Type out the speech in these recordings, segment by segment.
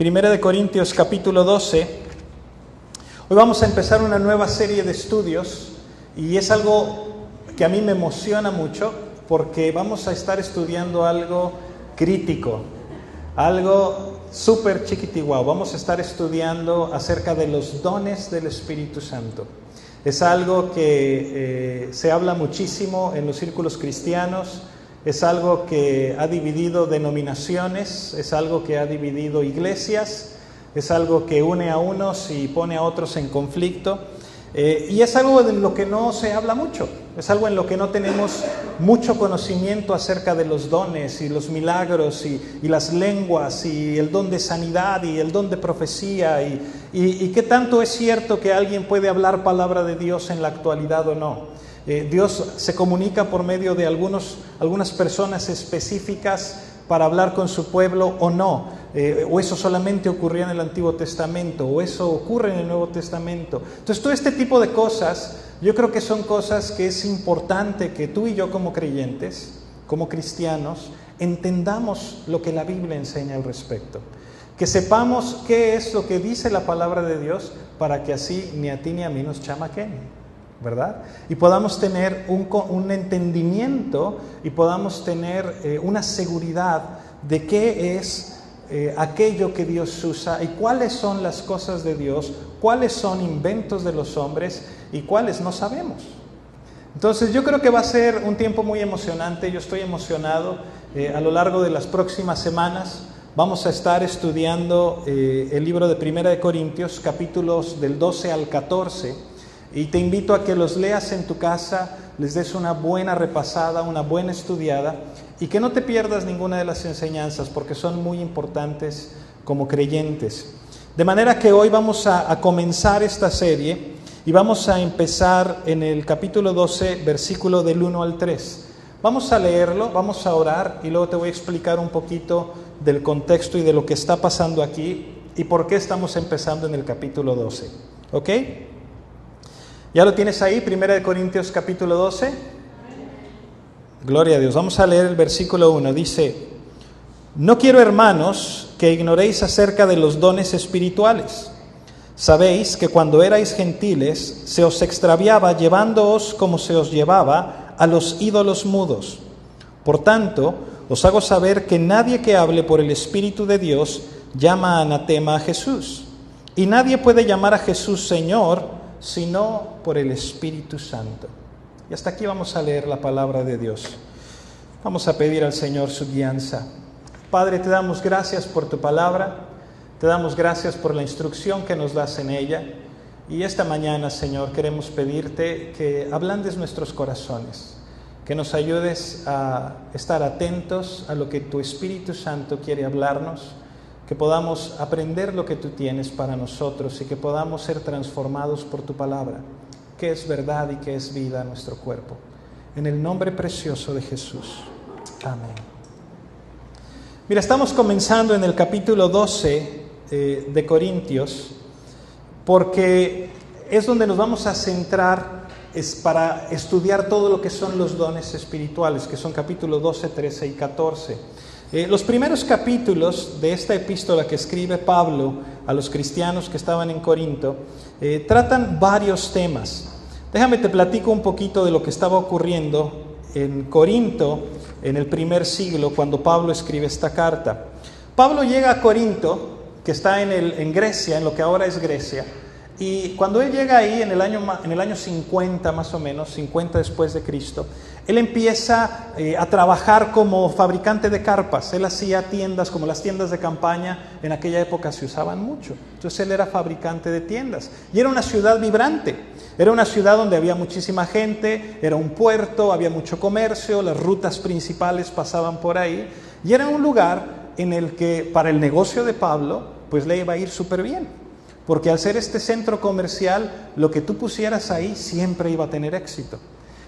Primera de Corintios capítulo 12. Hoy vamos a empezar una nueva serie de estudios y es algo que a mí me emociona mucho porque vamos a estar estudiando algo crítico, algo súper chiquitiguao. Vamos a estar estudiando acerca de los dones del Espíritu Santo. Es algo que se habla muchísimo en los círculos cristianos. Es algo que ha dividido denominaciones, es algo que ha dividido iglesias, es algo que une a unos y pone a otros en conflicto. Y es algo en lo que no se habla mucho, es algo en lo que no tenemos mucho conocimiento acerca de los dones y los milagros y las lenguas y el don de sanidad y el don de profecía y qué tanto es cierto que alguien puede hablar palabra de Dios en la actualidad o no. Dios se comunica por medio de algunas personas específicas para hablar con su pueblo o no, o eso solamente ocurría en el Antiguo Testamento, o eso ocurre en el Nuevo Testamento. Entonces todo este tipo de cosas, yo creo que son cosas que es importante que tú y yo como creyentes, como cristianos, entendamos lo que la Biblia enseña al respecto. Que sepamos qué es lo que dice la palabra de Dios para que así ni a ti ni a mí nos chamaquen, ¿verdad? Y podamos tener un entendimiento y podamos tener una seguridad de qué es aquello que Dios usa y cuáles son las cosas de Dios, cuáles son inventos de los hombres y cuáles no sabemos. Entonces yo creo que va a ser un tiempo muy emocionante. Yo estoy emocionado. A lo largo de las próximas semanas vamos a estar estudiando el libro de Primera de Corintios, capítulos del 12 al 14. Y te invito a que los leas en tu casa, les des una buena repasada, una buena estudiada y que no te pierdas ninguna de las enseñanzas porque son muy importantes como creyentes. De manera que hoy vamos a comenzar esta serie y vamos a empezar en el capítulo 12, versículo del 1 al 3. Vamos a leerlo, vamos a orar y luego te voy a explicar un poquito del contexto y de lo que está pasando aquí y por qué estamos empezando en el capítulo 12. ¿Ok? ¿Ya lo tienes ahí? Primera de Corintios capítulo 12. Gloria a Dios. Vamos a leer el versículo 1. Dice: No quiero, hermanos, que ignoréis acerca de los dones espirituales. Sabéis que cuando erais gentiles se os extraviaba llevándoos como se os llevaba a los ídolos mudos. Por tanto, os hago saber que nadie que hable por el Espíritu de Dios llama anatema a Jesús. Y nadie puede llamar a Jesús Señor sino por el Espíritu Santo. Y hasta aquí vamos a leer la palabra de Dios. Vamos a pedir al Señor su guianza. Padre, te damos gracias por tu palabra, te damos gracias por la instrucción que nos das en ella. Y esta mañana, Señor, queremos pedirte que ablandes nuestros corazones, que nos ayudes a estar atentos a lo que tu Espíritu Santo quiere hablarnos, que podamos aprender lo que tú tienes para nosotros y que podamos ser transformados por tu palabra, que es verdad y que es vida a nuestro cuerpo. En el nombre precioso de Jesús. Amén. Mira, estamos comenzando en el capítulo 12 de Corintios, porque es donde nos vamos a centrar para estudiar todo lo que son los dones espirituales, que son capítulos 12, 13 y 14. Los primeros capítulos de esta epístola que escribe Pablo a los cristianos que estaban en Corinto tratan varios temas. Déjame te platico un poquito de lo que estaba ocurriendo en Corinto en el primer siglo cuando Pablo escribe esta carta. Pablo llega a Corinto, que está en Grecia, en lo que ahora es Grecia, y cuando él llega ahí en el año 50 más o menos, 50 después de Cristo, él empieza a trabajar como fabricante de carpas. Él hacía tiendas, como las tiendas de campaña en aquella época se usaban mucho. Entonces él era fabricante de tiendas. Y era una ciudad vibrante. Era una ciudad donde había muchísima gente, era un puerto, había mucho comercio, las rutas principales pasaban por ahí. Y era un lugar en el que para el negocio de Pablo, pues le iba a ir súper bien. Porque al ser este centro comercial, lo que tú pusieras ahí siempre iba a tener éxito.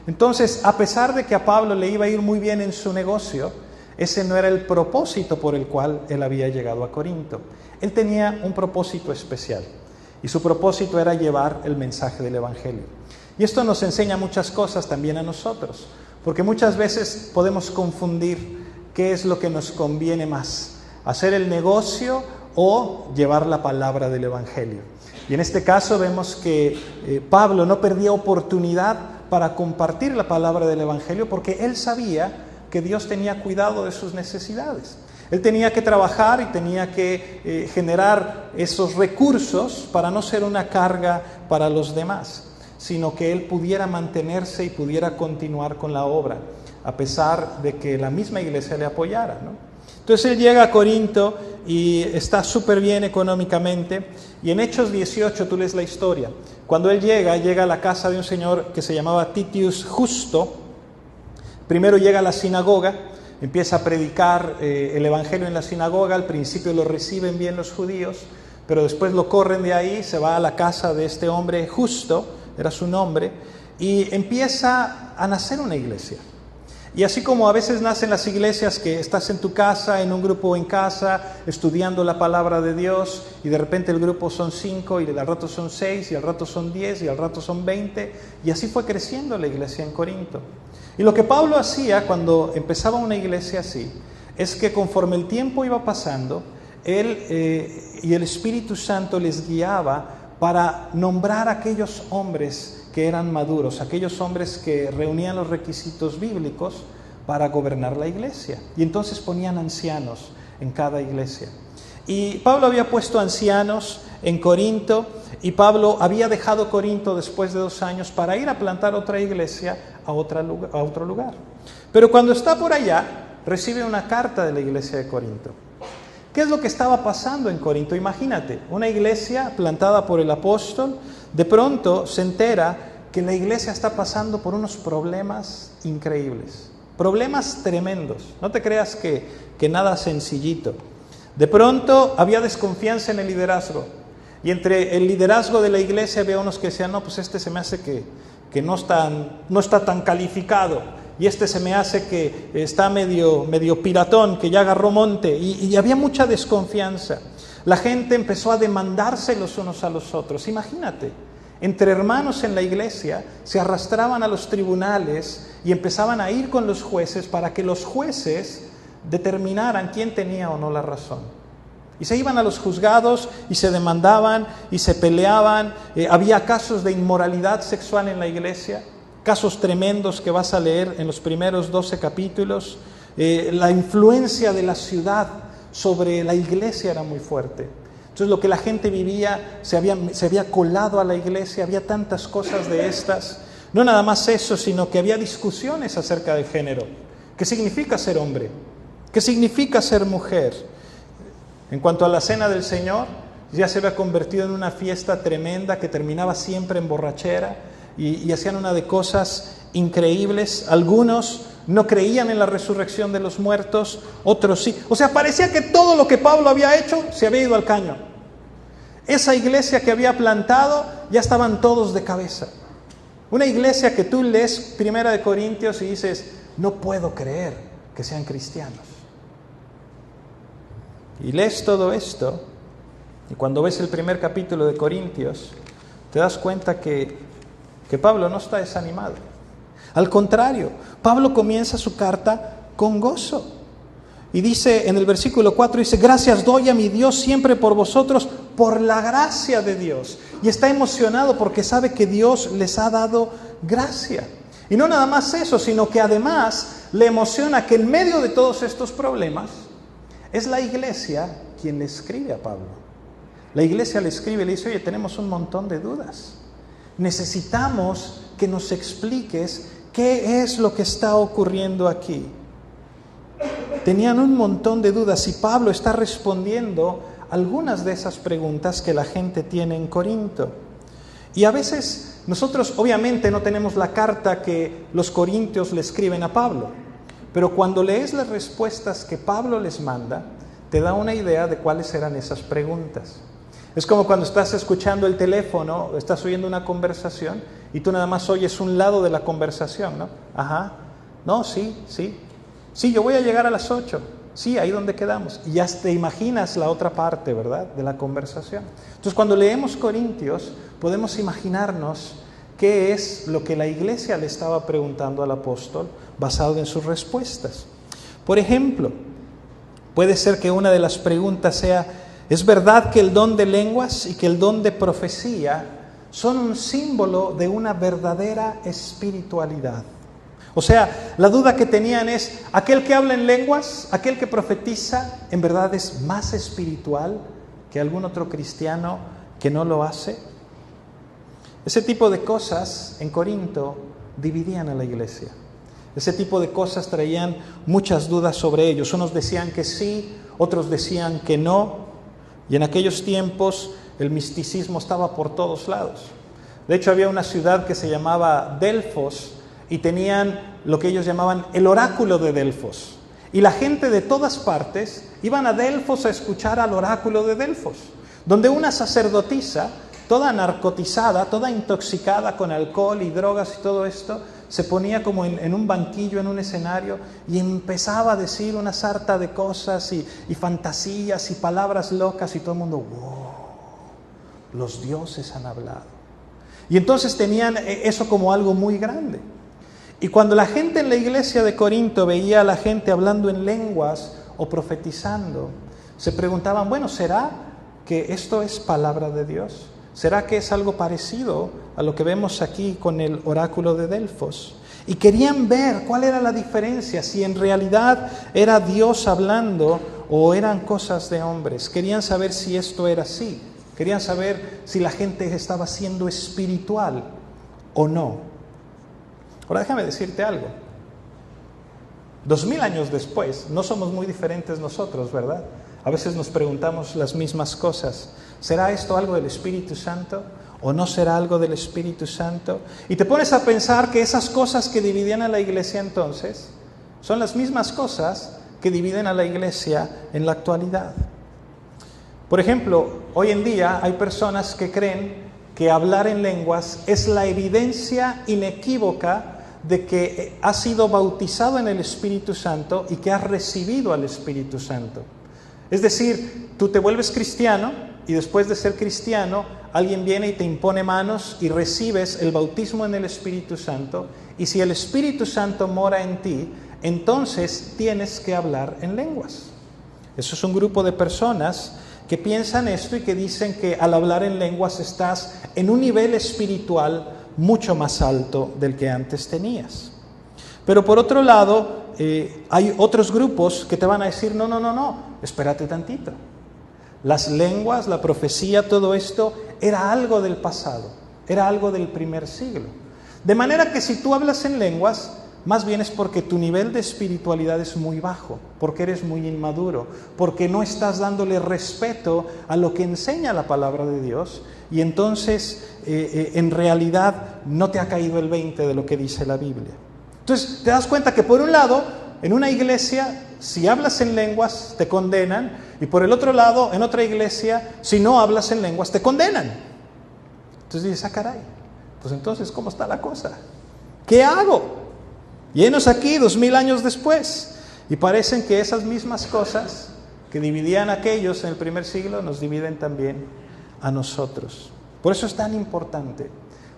Entonces, a pesar de que a Pablo le iba a ir muy bien en su negocio, ese no era el propósito por el cual él había llegado a Corinto. Él tenía un propósito especial y su propósito era llevar el mensaje del Evangelio. Y esto nos enseña muchas cosas también a nosotros, porque muchas veces podemos confundir qué es lo que nos conviene más, hacer el negocio o llevar la palabra del Evangelio. Y en este caso vemos que Pablo no perdía oportunidad para compartir la palabra del Evangelio porque él sabía que Dios tenía cuidado de sus necesidades. Él tenía que trabajar y tenía que generar esos recursos para no ser una carga para los demás, sino que él pudiera mantenerse y pudiera continuar con la obra, a pesar de que la misma iglesia le apoyara, ¿no? Entonces él llega a Corinto y está súper bien económicamente, y en Hechos 18 tú lees la historia. Cuando él llega a la casa de un señor que se llamaba Titius Justo. Primero llega a la sinagoga, empieza a predicar el Evangelio en la sinagoga. Al principio lo reciben bien los judíos, pero después lo corren de ahí, se va a la casa de este hombre Justo, era su nombre, y empieza a nacer una iglesia. Y así como a veces nacen las iglesias, que estás en tu casa, en un grupo en casa, estudiando la palabra de Dios, y de repente el grupo son 5, y al rato son 6, y al rato son 10, y al rato son 20, y así fue creciendo la iglesia en Corinto. Y lo que Pablo hacía cuando empezaba una iglesia así, es que conforme el tiempo iba pasando, él y el Espíritu Santo les guiaba para nombrar a aquellos hombres que eran maduros, aquellos hombres que reunían los requisitos bíblicos para gobernar la iglesia. Y entonces ponían ancianos en cada iglesia. Y Pablo había puesto ancianos en Corinto, y Pablo había dejado Corinto después de 2 años para ir a plantar otra iglesia a otro lugar. Pero cuando está por allá, recibe una carta de la iglesia de Corinto. ¿Qué es lo que estaba pasando en Corinto? Imagínate, una iglesia plantada por el apóstol, de pronto se entera que la iglesia está pasando por unos problemas increíbles, problemas tremendos. No te creas que nada sencillito. De pronto había desconfianza en el liderazgo, y entre el liderazgo de la iglesia había unos que decían, no, pues este se me hace que no está tan calificado, y este se me hace que está medio piratón, que ya agarró monte, y había mucha desconfianza. La gente empezó a demandarse los unos a los otros. Imagínate, entre hermanos en la iglesia se arrastraban a los tribunales y empezaban a ir con los jueces para que los jueces determinaran quién tenía o no la razón. Y se iban a los juzgados y se demandaban y se peleaban. Había casos de inmoralidad sexual en la iglesia, casos tremendos que vas a leer en los primeros 12 capítulos. La influencia de la ciudad sobre la iglesia era muy fuerte. Entonces lo que la gente vivía se había colado a la iglesia, había tantas cosas de estas. No nada más eso, sino que había discusiones acerca del género. ¿Qué significa ser hombre? ¿Qué significa ser mujer? En cuanto a la cena del Señor, ya se había convertido en una fiesta tremenda que terminaba siempre en borrachera, y hacían una de cosas increíbles. Algunos no creían en la resurrección de los muertos, otros sí. O sea, parecía que todo lo que Pablo había hecho se había ido al caño. Esa iglesia que había plantado, ya estaban todos de cabeza. Una iglesia que tú lees 1 Corintios y dices, no puedo creer que sean cristianos. Y lees todo esto, y cuando ves el primer capítulo de Corintios, te das cuenta que Pablo no está desanimado. Al contrario, Pablo comienza su carta con gozo. Y dice en el versículo 4, dice, gracias doy a mi Dios siempre por vosotros, por la gracia de Dios. Y está emocionado porque sabe que Dios les ha dado gracia. Y no nada más eso, sino que además le emociona que en medio de todos estos problemas, es la iglesia quien le escribe a Pablo. La iglesia le escribe y le dice, oye, tenemos un montón de dudas. Necesitamos que nos expliques qué es lo que está ocurriendo aquí. Tenían un montón de dudas y Pablo está respondiendo algunas de esas preguntas que la gente tiene en Corinto. Y a veces nosotros obviamente no tenemos la carta que los corintios le escriben a Pablo, pero cuando lees las respuestas que Pablo les manda, te da una idea de cuáles eran esas preguntas. Es como cuando estás escuchando el teléfono, estás oyendo una conversación y tú nada más oyes un lado de la conversación, ¿no? Ajá, no, sí, yo voy a llegar a las 8, sí, ahí donde quedamos. Y ya te imaginas la otra parte, ¿verdad?, de la conversación. Entonces, cuando leemos Corintios, podemos imaginarnos qué es lo que la iglesia le estaba preguntando al apóstol basado en sus respuestas. Por ejemplo, puede ser que una de las preguntas sea, Es verdad que el don de lenguas y que el don de profecía son un símbolo de una verdadera espiritualidad. O sea, la duda que tenían es, ¿aquel que habla en lenguas, aquel que profetiza, en verdad es más espiritual que algún otro cristiano que no lo hace? Ese tipo de cosas en Corinto dividían a la iglesia. Ese tipo de cosas traían muchas dudas sobre ellos. Unos decían que sí, otros decían que no. Y en aquellos tiempos el misticismo estaba por todos lados. De hecho, había una ciudad que se llamaba Delfos y tenían lo que ellos llamaban el oráculo de Delfos. Y la gente de todas partes iban a Delfos a escuchar al oráculo de Delfos, donde una sacerdotisa, toda narcotizada, toda intoxicada con alcohol y drogas y todo esto, se ponía como en un banquillo, en un escenario, y empezaba a decir una sarta de cosas y fantasías y palabras locas, y todo el mundo, wow, los dioses han hablado. Y entonces tenían eso como algo muy grande. Y cuando la gente en la iglesia de Corinto veía a la gente hablando en lenguas o profetizando, se preguntaban, bueno, ¿será que esto es palabra de Dios? ¿Será que es algo parecido a lo que vemos aquí con el oráculo de Delfos? Y querían ver cuál era la diferencia, si en realidad era Dios hablando o eran cosas de hombres. Querían saber si esto era así. Querían saber si la gente estaba siendo espiritual o no. Ahora déjame decirte algo. 2000 años después, no somos muy diferentes nosotros, ¿verdad? A veces nos preguntamos las mismas cosas. ¿Será esto algo del Espíritu Santo o no será algo del Espíritu Santo? Y te pones a pensar que esas cosas que dividían a la iglesia entonces son las mismas cosas que dividen a la iglesia en la actualidad. Por ejemplo, hoy en día hay personas que creen que hablar en lenguas es la evidencia inequívoca de que has sido bautizado en el Espíritu Santo y que has recibido al Espíritu Santo. Es decir, tú te vuelves cristiano y después de ser cristiano, alguien viene y te impone manos y recibes el bautismo en el Espíritu Santo. Y si el Espíritu Santo mora en ti, entonces tienes que hablar en lenguas. Eso es un grupo de personas que piensan esto y que dicen que al hablar en lenguas estás en un nivel espiritual mucho más alto del que antes tenías. Pero por otro lado, hay otros grupos que te van a decir, no, espérate tantito. Las lenguas, la profecía, todo esto era algo del pasado, era algo del primer siglo. De manera que si tú hablas en lenguas, más bien es porque tu nivel de espiritualidad es muy bajo, porque eres muy inmaduro, porque no estás dándole respeto a lo que enseña la palabra de Dios y entonces en realidad no te ha caído el 20 de lo que dice la Biblia. Entonces te das cuenta que por un lado, en una iglesia, si hablas en lenguas te condenan y por el otro lado, en otra iglesia, si no hablas en lenguas te condenan. Entonces dices, caray, pues entonces ¿cómo está la cosa? ¿Qué hago? Y enos aquí 2000 años después y parecen que esas mismas cosas que dividían a aquellos en el primer siglo nos dividen también a nosotros. Por eso es tan importante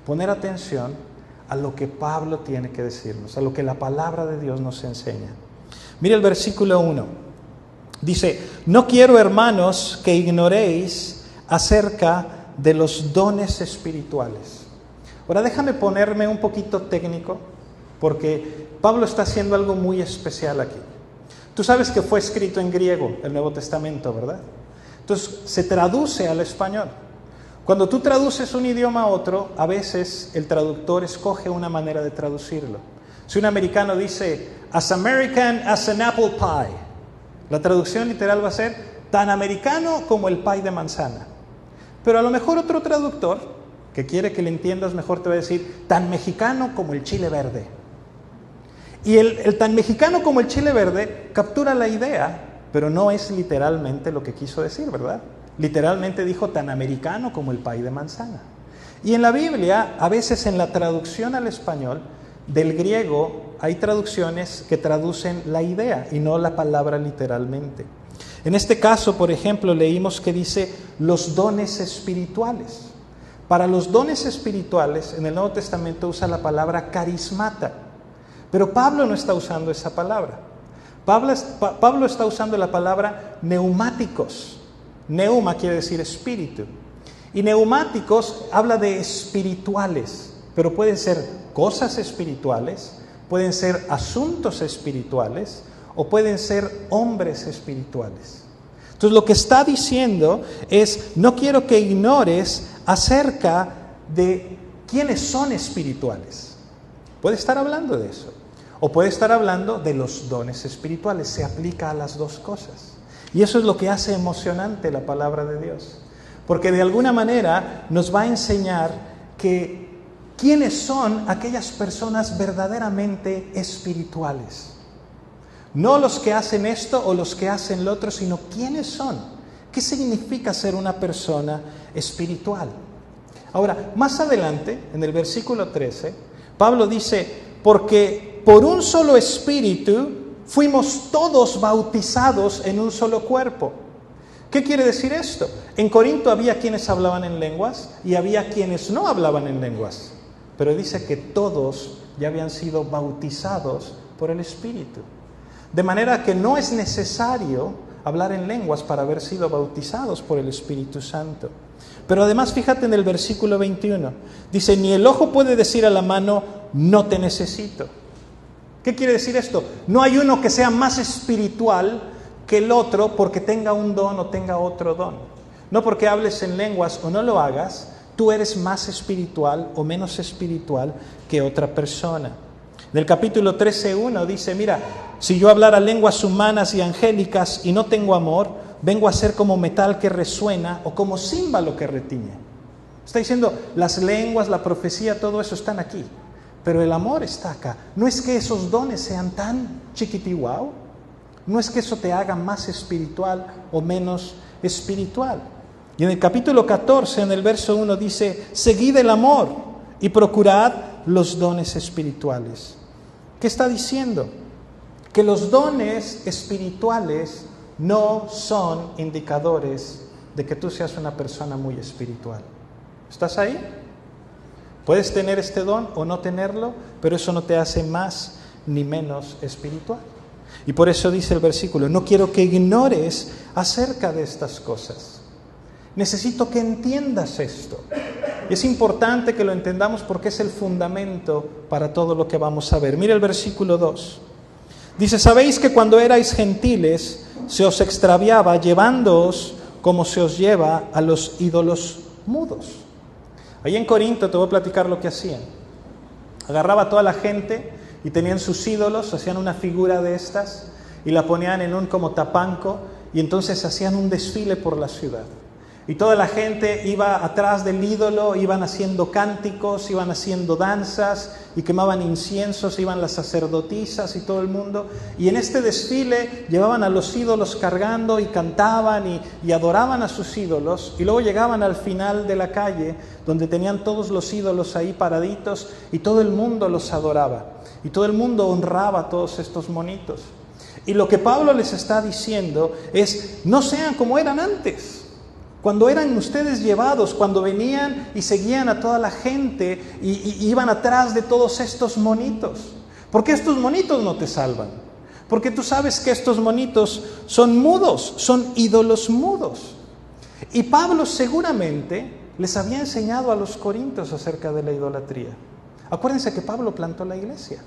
poner atención a lo que Pablo tiene que decirnos, a lo que la palabra de Dios nos enseña. Mire el versículo 1. Dice, no quiero, hermanos, que ignoréis acerca de los dones espirituales. Ahora déjame ponerme un poquito técnico, porque Pablo está haciendo algo muy especial aquí. Tú sabes que fue escrito en griego el Nuevo Testamento, ¿verdad? Entonces se traduce al español. Cuando tú traduces un idioma a otro, a veces el traductor escoge una manera de traducirlo. Si un americano dice, as American as an apple pie, la traducción literal va a ser, tan americano como el pie de manzana. Pero a lo mejor otro traductor, que quiere que le entiendas mejor, te va a decir, tan mexicano como el chile verde. Y el tan mexicano como el chile verde captura la idea, pero no es literalmente lo que quiso decir, ¿verdad? Literalmente dijo tan americano como el pay de manzana. Y en la Biblia, a veces en la traducción al español, del griego, hay traducciones que traducen la idea y no la palabra literalmente. En este caso, por ejemplo, leímos que dice los dones espirituales. Para los dones espirituales, en el Nuevo Testamento usa la palabra carismata. Pero Pablo no está usando esa palabra. Pablo está usando la palabra neumáticos. Neuma quiere decir espíritu. Y neumáticos habla de espirituales, pero pueden ser cosas espirituales, pueden ser asuntos espirituales o pueden ser hombres espirituales. Entonces lo que está diciendo es, no quiero que ignores acerca de quiénes son espirituales. Puede estar hablando de eso. O puede estar hablando de los dones espirituales. Se aplica a las dos cosas. Y eso es lo que hace emocionante la palabra de Dios. Porque de alguna manera nos va a enseñar que quiénes son aquellas personas verdaderamente espirituales. No los que hacen esto o los que hacen lo otro, sino quiénes son. ¿Qué significa ser una persona espiritual? Ahora, más adelante, en el versículo 13, Pablo dice, porque por un solo espíritu fuimos todos bautizados en un solo cuerpo. ¿Qué quiere decir esto? En Corinto había quienes hablaban en lenguas y había quienes no hablaban en lenguas. Pero dice que todos ya habían sido bautizados por el Espíritu. De manera que no es necesario hablar en lenguas para haber sido bautizados por el Espíritu Santo. Pero además fíjate en el versículo 21. Dice, ni el ojo puede decir a la mano, no te necesito. ¿Qué quiere decir esto? No hay uno que sea más espiritual que el otro porque tenga un don o tenga otro don. No porque hables en lenguas o no lo hagas, tú eres más espiritual o menos espiritual que otra persona. En el capítulo 13:1 dice, mira, si yo hablara lenguas humanas y angélicas y no tengo amor, vengo a ser como metal que resuena o como címbalo que retiñe. Está diciendo, las lenguas, la profecía, todo eso están aquí. Pero el amor está acá. No es que esos dones sean tan chiquitiguau. No es que eso te haga más espiritual o menos espiritual. Y en el capítulo 14, en el verso 1 dice, seguid el amor y procurad los dones espirituales. ¿Qué está diciendo? Que los dones espirituales no son indicadores de que tú seas una persona muy espiritual. ¿Estás ahí? Puedes tener este don o no tenerlo, pero eso no te hace más ni menos espiritual. Y por eso dice el versículo, no quiero que ignores acerca de estas cosas. Necesito que entiendas esto. Y es importante que lo entendamos porque es el fundamento para todo lo que vamos a ver. Mira el versículo 2. Dice, sabéis que cuando erais gentiles se os extraviaba llevándoos como se os lleva a los ídolos mudos. Ahí en Corinto te voy a platicar lo que hacían. Agarraba a toda la gente y tenían sus ídolos, hacían una figura de estas y la ponían en un como tapanco y entonces hacían un desfile por la ciudad. Y toda la gente iba atrás del ídolo, iban haciendo cánticos, iban haciendo danzas y quemaban inciensos, iban las sacerdotisas y todo el mundo. Y en este desfile llevaban a los ídolos cargando y cantaban y adoraban a sus ídolos. Y luego llegaban al final de la calle donde tenían todos los ídolos ahí paraditos y todo el mundo los adoraba. Y todo el mundo honraba a todos estos monitos. Y lo que Pablo les está diciendo es, no sean como eran antes. Cuando eran ustedes llevados, cuando venían y seguían a toda la gente y iban atrás de todos estos monitos. Porque estos monitos no te salvan. Porque tú sabes que estos monitos son mudos, son ídolos mudos. Y Pablo seguramente les había enseñado a los corintios acerca de la idolatría. Acuérdense que Pablo plantó la iglesia.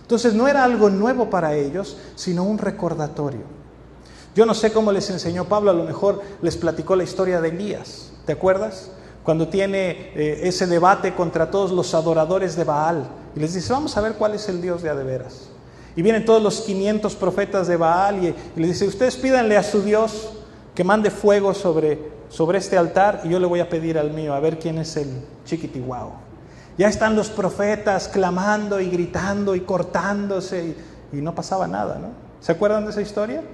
Entonces no era algo nuevo para ellos, sino un recordatorio. Yo no sé cómo les enseñó Pablo, a lo mejor les platicó la historia de Elías, ¿te acuerdas? Cuando tiene ese debate contra todos los adoradores de Baal y les dice, vamos a ver cuál es el Dios de a de veras. Y vienen todos los 500 profetas de Baal y les dice, ustedes pídanle a su Dios que mande fuego sobre este altar y yo le voy a pedir al mío, a ver quién es el chiquitiguao. Ya están los profetas clamando y gritando y cortándose y no pasaba nada, ¿no? ¿Se acuerdan de esa historia?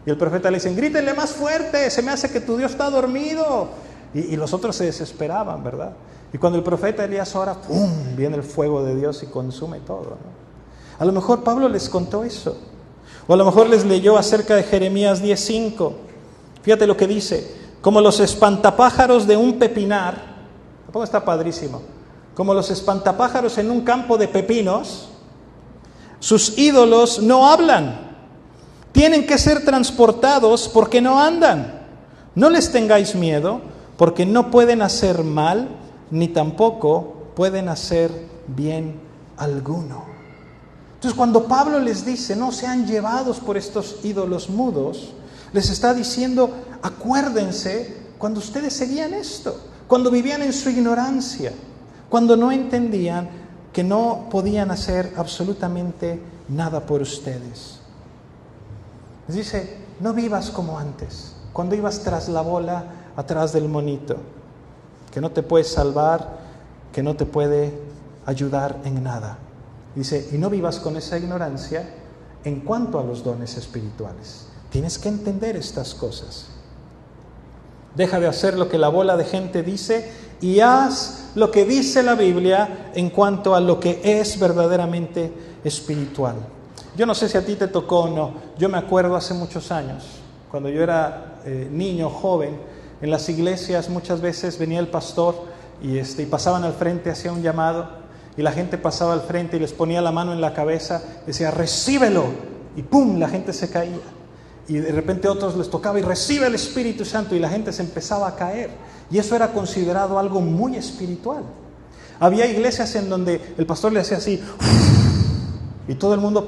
Y el profeta le dice, grítenle más fuerte, se me hace que tu Dios está dormido. Y los otros se desesperaban, ¿verdad? Y cuando el profeta Elías ora, ¡pum!, viene el fuego de Dios y consume todo, ¿no? A lo mejor Pablo les contó eso. O a lo mejor les leyó acerca de Jeremías 10:5. Fíjate lo que dice, como los espantapájaros de un pepinar, tampoco está padrísimo, como los espantapájaros en un campo de pepinos, sus ídolos no hablan. Tienen que ser transportados porque no andan. No les tengáis miedo, porque no pueden hacer mal, ni tampoco pueden hacer bien alguno. Entonces, cuando Pablo les dice, no sean llevados por estos ídolos mudos, les está diciendo, acuérdense cuando ustedes seguían esto, cuando vivían en su ignorancia, cuando no entendían que no podían hacer absolutamente nada por ustedes. Les dice, no vivas como antes, cuando ibas tras la bola, atrás del monito, que no te puede salvar, que no te puede ayudar en nada. Dice, y no vivas con esa ignorancia en cuanto a los dones espirituales. Tienes que entender estas cosas. Deja de hacer lo que la bola de gente dice y haz lo que dice la Biblia en cuanto a lo que es verdaderamente espiritual. Yo no sé si a ti te tocó o no. Yo me acuerdo hace muchos años, cuando yo era niño, joven, en las iglesias muchas veces venía el pastor y pasaban al frente, hacía un llamado y la gente pasaba al frente y les ponía la mano en la cabeza, decía, recíbelo, y ¡pum!, la gente se caía. Y de repente a otros les tocaba y recibe el Espíritu Santo y la gente se empezaba a caer. Y eso era considerado algo muy espiritual. Había iglesias en donde el pastor le hacía así y todo el mundo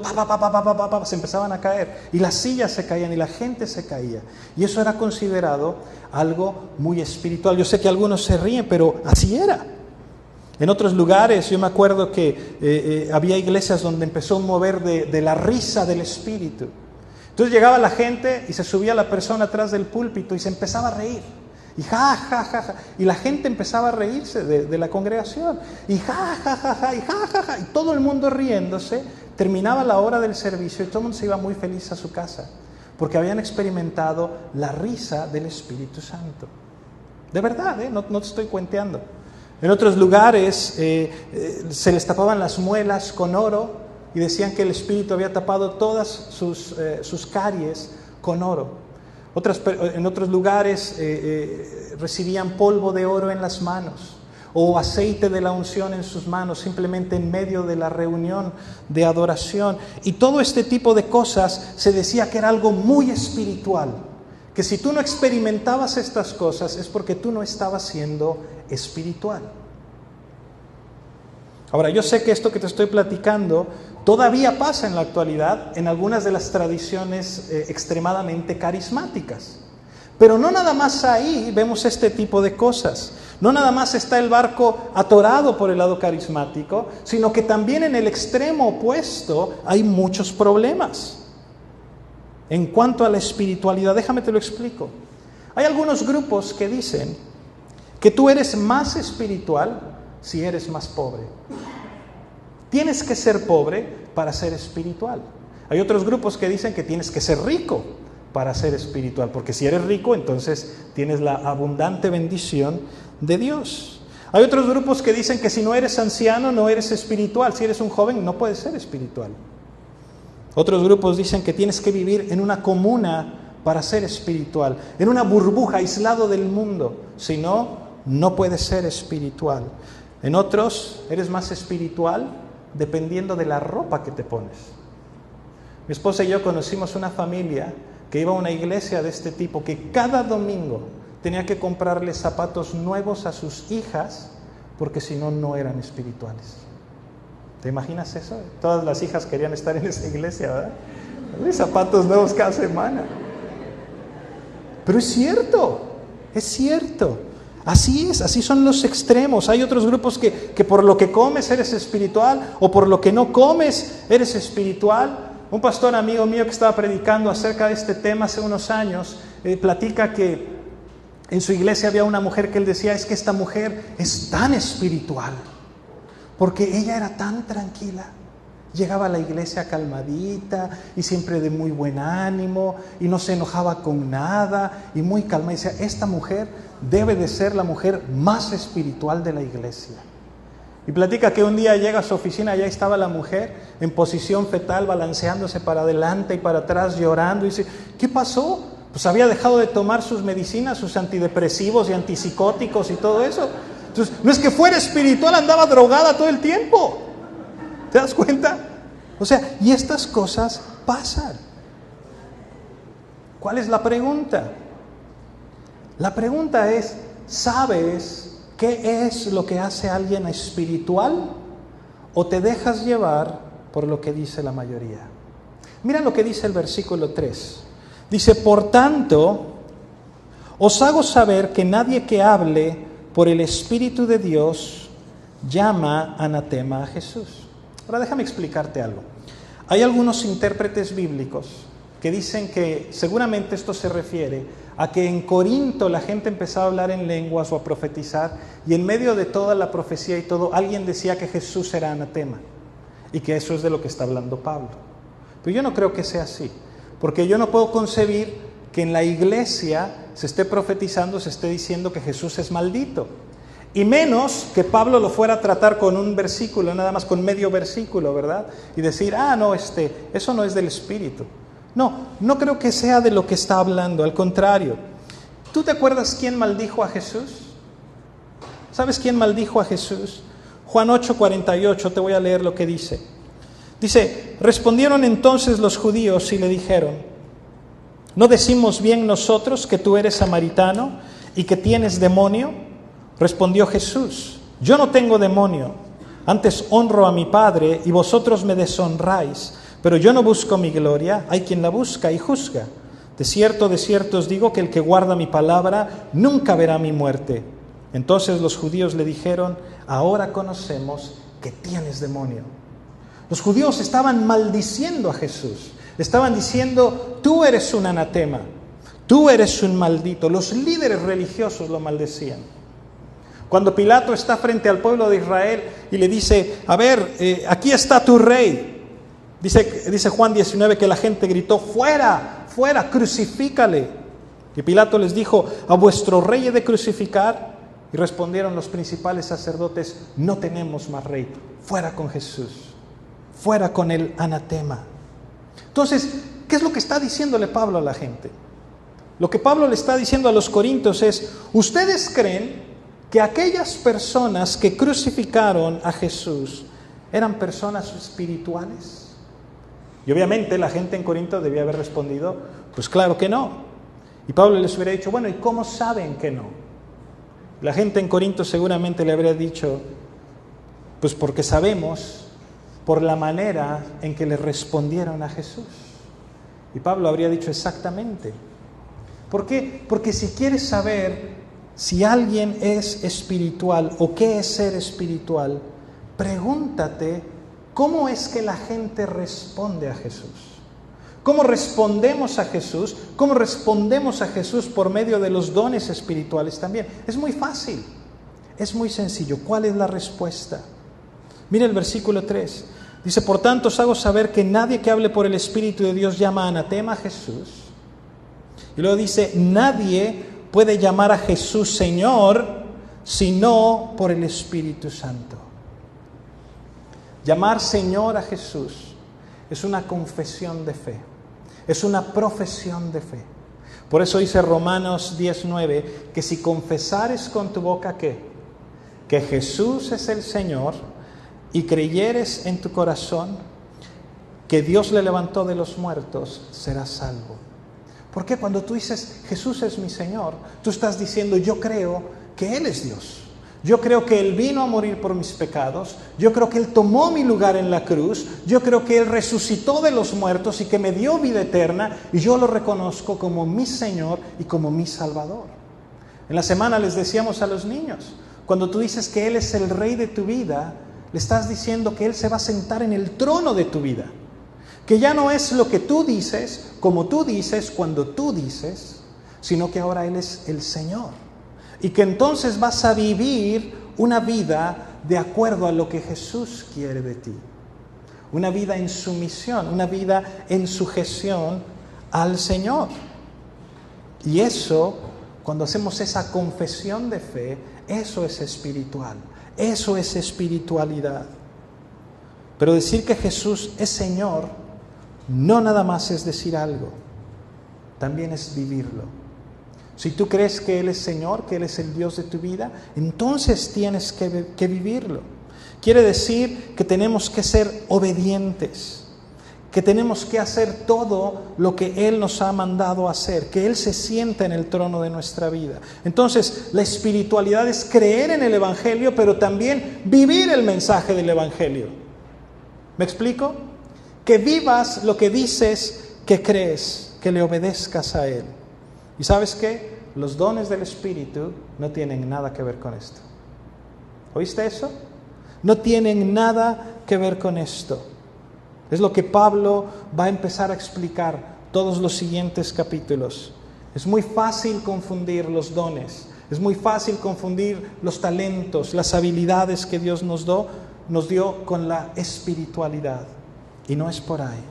se empezaban a caer. Y las sillas se caían y la gente se caía. Y eso era considerado algo muy espiritual. Yo sé que algunos se ríen, pero así era. En otros lugares, yo me acuerdo que había iglesias donde empezó un mover de la risa del Espíritu. Entonces llegaba la gente y se subía la persona atrás del púlpito y se empezaba a reír. Y ja, ja, ja, ja. Y la gente empezaba a reírse de la congregación. Y ja, ja, ja, ja, y ja, ja, ja. Y todo el mundo riéndose. Terminaba la hora del servicio y todo el mundo se iba muy feliz a su casa. Porque habían experimentado la risa del Espíritu Santo. De verdad, no te estoy cuenteando. En otros lugares se les tapaban las muelas con oro y decían que el Espíritu había tapado todas sus caries con oro. En otros lugares recibían polvo de oro en las manos o aceite de la unción en sus manos, simplemente en medio de la reunión de adoración. Y todo este tipo de cosas se decía que era algo muy espiritual, que si tú no experimentabas estas cosas es porque tú no estabas siendo espiritual. Ahora, yo sé que esto que te estoy platicando todavía pasa en la actualidad en algunas de las tradiciones extremadamente carismáticas. Pero no nada más ahí vemos este tipo de cosas. No nada más está el barco atorado por el lado carismático, sino que también en el extremo opuesto hay muchos problemas. En cuanto a la espiritualidad, déjame te lo explico. Hay algunos grupos que dicen que tú eres más espiritual si eres más pobre. Tienes que ser pobre para ser espiritual. Hay otros grupos que dicen que tienes que ser rico para ser espiritual, porque si eres rico, entonces tienes la abundante bendición de Dios. Hay otros grupos que dicen que si no eres anciano, no eres espiritual. Si eres un joven, no puedes ser espiritual. Otros grupos dicen que tienes que vivir en una comuna para ser espiritual, en una burbuja, aislado del mundo. Si no, no puedes ser espiritual. En otros, eres más espiritual dependiendo de la ropa que te pones. Mi esposa y yo conocimos una familia que iba a una iglesia de este tipo, que cada domingo tenía que comprarle zapatos nuevos a sus hijas, porque si no, no eran espirituales. ¿Te imaginas eso? Todas las hijas querían estar en esa iglesia, ¿verdad? Hay zapatos nuevos cada semana. Pero es cierto, es cierto. Así es, así son los extremos. Hay otros grupos que por lo que comes eres espiritual, o por lo que no comes eres espiritual. Un pastor amigo mío que estaba predicando acerca de este tema hace unos años, platica que en su iglesia había una mujer que él decía, es que esta mujer es tan espiritual, porque ella era tan tranquila. Llegaba a la iglesia calmadita y siempre de muy buen ánimo y no se enojaba con nada y muy calma. Y decía, esta mujer debe de ser la mujer más espiritual de la iglesia. Y platica que un día llega a su oficina, allá estaba la mujer en posición fetal, balanceándose para adelante y para atrás, llorando. Y dice, ¿qué pasó? Pues había dejado de tomar sus medicinas, sus antidepresivos y antipsicóticos y todo eso. Entonces, no es que fuera espiritual, andaba drogada todo el tiempo. ¿Te das cuenta? O sea, y estas cosas pasan. ¿Cuál es la pregunta? La pregunta es, ¿sabes qué es lo que hace a alguien espiritual? ¿O te dejas llevar por lo que dice la mayoría? Mira lo que dice el versículo 3. Dice, por tanto, os hago saber que nadie que hable por el Espíritu de Dios llama anatema a Jesús. Ahora déjame explicarte algo. Hay algunos intérpretes bíblicos que dicen que seguramente esto se refiere a que en Corinto la gente empezaba a hablar en lenguas o a profetizar, y en medio de toda la profecía y todo, alguien decía que Jesús era anatema, y que eso es de lo que está hablando Pablo. Pero yo no creo que sea así, porque yo no puedo concebir que en la iglesia se esté profetizando, se esté diciendo que Jesús es maldito. Y menos que Pablo lo fuera a tratar con un versículo, nada más con medio versículo, ¿verdad? Y decir, no, eso no es del Espíritu. No creo que sea de lo que está hablando, al contrario. ¿Tú te acuerdas quién maldijo a Jesús? ¿Sabes quién maldijo a Jesús? Juan 8:48, te voy a leer lo que dice. Dice, respondieron entonces los judíos y le dijeron, ¿no decimos bien nosotros que tú eres samaritano y que tienes demonio? Respondió Jesús, yo no tengo demonio, antes honro a mi Padre y vosotros me deshonráis, pero yo no busco mi gloria, hay quien la busca y juzga. De cierto os digo que el que guarda mi palabra nunca verá mi muerte. Entonces los judíos le dijeron, ahora conocemos que tienes demonio. Los judíos estaban maldiciendo a Jesús, le estaban diciendo, tú eres un anatema, tú eres un maldito. Los líderes religiosos lo maldecían. Cuando Pilato está frente al pueblo de Israel y le dice, aquí está tu rey. Dice Juan 19 que la gente gritó, fuera, fuera, crucifícale. Y Pilato les dijo, ¿a vuestro rey he de crucificar? Y respondieron los principales sacerdotes, no tenemos más rey, fuera con Jesús, fuera con el anatema. Entonces, ¿qué es lo que está diciéndole Pablo a la gente? Lo que Pablo le está diciendo a los corintios es, ¿ustedes creen que aquellas personas que crucificaron a Jesús eran personas espirituales? Y obviamente la gente en Corinto debía haber respondido, pues claro que no. Y Pablo les hubiera dicho, bueno, ¿y cómo saben que no? La gente en Corinto seguramente le habría dicho, pues porque sabemos por la manera en que le respondieron a Jesús. Y Pablo habría dicho exactamente. ¿Por qué? Porque si quieres saber si alguien es espiritual o qué es ser espiritual, pregúntate cómo es que la gente responde a Jesús. ¿Cómo respondemos a Jesús? ¿Cómo respondemos a Jesús por medio de los dones espirituales también? Es muy fácil, es muy sencillo. ¿Cuál es la respuesta? Mira el versículo 3. Dice, por tanto os hago saber que nadie que hable por el Espíritu de Dios llama anatema a Jesús. Y luego dice, nadie puede llamar a Jesús Señor sino por el Espíritu Santo. Llamar Señor a Jesús es una confesión de fe, es una profesión de fe. Por eso dice Romanos 10:9, que si confesares con tu boca que Jesús es el Señor y creyeres en tu corazón que Dios le levantó de los muertos, serás salvo. Porque cuando tú dices Jesús es mi Señor, tú estás diciendo yo creo que Él es Dios. Yo creo que Él vino a morir por mis pecados, yo creo que Él tomó mi lugar en la cruz, yo creo que Él resucitó de los muertos y que me dio vida eterna, y yo lo reconozco como mi Señor y como mi Salvador. En la semana les decíamos a los niños, cuando tú dices que Él es el Rey de tu vida, le estás diciendo que Él se va a sentar en el trono de tu vida, que ya no es lo que tú dices, como tú dices, cuando tú dices, sino que ahora Él es el Señor. Y que entonces vas a vivir una vida de acuerdo a lo que Jesús quiere de ti. Una vida en sumisión, una vida en sujeción al Señor. Y eso, cuando hacemos esa confesión de fe, eso es espiritual. Eso es espiritualidad. Pero decir que Jesús es Señor, no nada más es decir algo, también es vivirlo. Si tú crees que Él es Señor, que Él es el Dios de tu vida, entonces tienes que vivirlo. Quiere decir que tenemos que ser obedientes, que tenemos que hacer todo lo que Él nos ha mandado hacer, que Él se sienta en el trono de nuestra vida. Entonces, la espiritualidad es creer en el Evangelio, pero también vivir el mensaje del Evangelio. ¿Me explico? Que vivas lo que dices que crees, que le obedezcas a Él. ¿Y sabes qué? Los dones del Espíritu no tienen nada que ver con esto. ¿Oíste eso? No tienen nada que ver con esto. Es lo que Pablo va a empezar a explicar todos los siguientes capítulos. Es muy fácil confundir los dones, es muy fácil confundir los talentos, las habilidades que Dios nos dio con la espiritualidad. Y no es por ahí.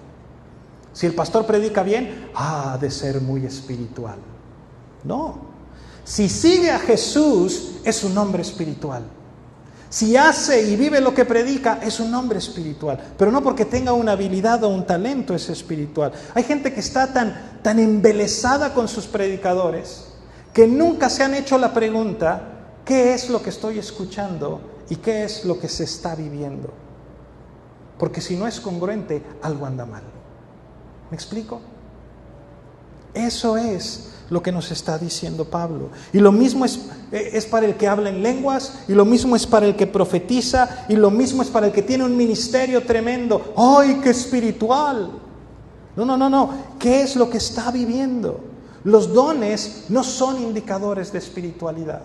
Si el pastor predica bien, ha de ser muy espiritual. No. Si sigue a Jesús, es un hombre espiritual. Si hace y vive lo que predica, es un hombre espiritual. Pero no porque tenga una habilidad o un talento es espiritual. Hay gente que está tan embelesada con sus predicadores que nunca se han hecho la pregunta: ¿qué es lo que estoy escuchando y qué es lo que se está viviendo? Porque si no es congruente, algo anda mal. ¿Me explico? Eso es lo que nos está diciendo Pablo. Y lo mismo es para el que habla en lenguas, y lo mismo es para el que profetiza, y lo mismo es para el que tiene un ministerio tremendo. ¡Ay, qué espiritual! No. ¿Qué es lo que está viviendo? Los dones no son indicadores de espiritualidad.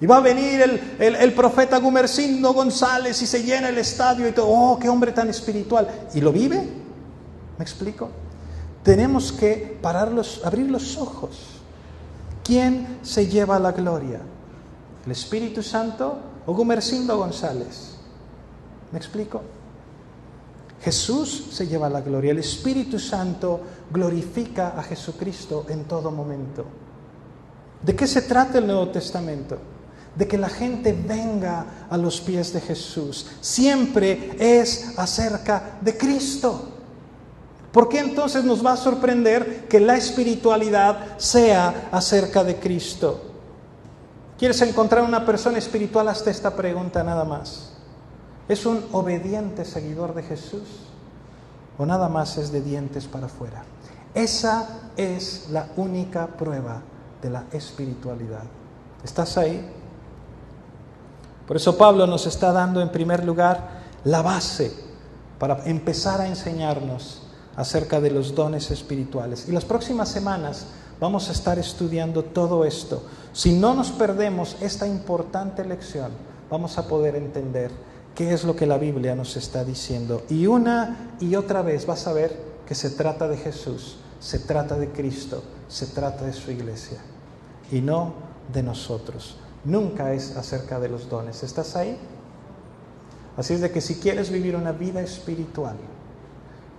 Y va a venir el profeta Gumersindo González y se llena el estadio y todo. ¡Oh, qué hombre tan espiritual! ¿Y lo vive? ¿Me explico? Tenemos que abrir los ojos. ¿Quién se lleva la gloria? ¿El Espíritu Santo o Gumersindo González? ¿Me explico? Jesús se lleva la gloria. El Espíritu Santo glorifica a Jesucristo en todo momento. ¿De qué se trata el Nuevo Testamento? De que la gente venga a los pies de Jesús. Siempre es acerca de Cristo. ¿Por qué entonces nos va a sorprender que la espiritualidad sea acerca de Cristo? ¿Quieres encontrar una persona espiritual? Hazte esta pregunta nada más. ¿Es un obediente seguidor de Jesús? ¿O nada más es de dientes para afuera? Esa es la única prueba de la espiritualidad. ¿Estás ahí? Por eso Pablo nos está dando en primer lugar la base para empezar a enseñarnos acerca de los dones espirituales. Y las próximas semanas vamos a estar estudiando todo esto. Si no nos perdemos esta importante lección, vamos a poder entender qué es lo que la Biblia nos está diciendo. Y una y otra vez vas a ver que se trata de Jesús, se trata de Cristo, se trata de su iglesia y no de nosotros. Nunca es acerca de los dones. ¿Estás ahí? Así es de que si quieres vivir una vida espiritual,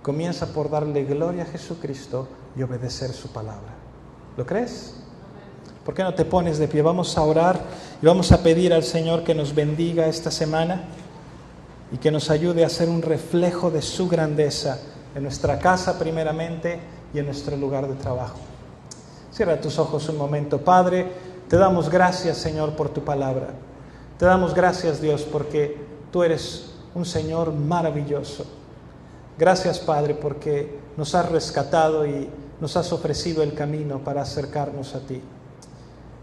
comienza por darle gloria a Jesucristo y obedecer su palabra. ¿Lo crees? ¿Por qué no te pones de pie? Vamos a orar y vamos a pedir al Señor que nos bendiga esta semana y que nos ayude a ser un reflejo de su grandeza en nuestra casa primeramente y en nuestro lugar de trabajo. Cierra tus ojos un momento. Padre, te damos gracias, Señor, por tu palabra. Te damos gracias, Dios, porque tú eres un Señor maravilloso. Gracias, Padre, porque nos has rescatado y nos has ofrecido el camino para acercarnos a ti.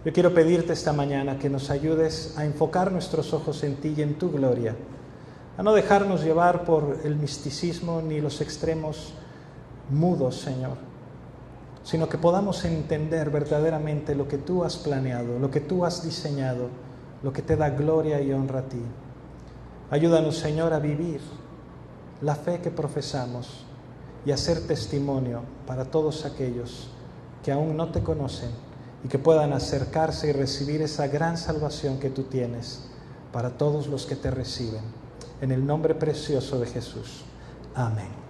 Yo quiero pedirte esta mañana que nos ayudes a enfocar nuestros ojos en ti y en tu gloria, a no dejarnos llevar por el misticismo ni los extremos mudos, Señor, sino que podamos entender verdaderamente lo que tú has planeado, lo que tú has diseñado, lo que te da gloria y honra a ti. Ayúdanos, Señor, a vivir la fe que profesamos y a ser testimonio para todos aquellos que aún no te conocen y que puedan acercarse y recibir esa gran salvación que tú tienes para todos los que te reciben. En el nombre precioso de Jesús. Amén.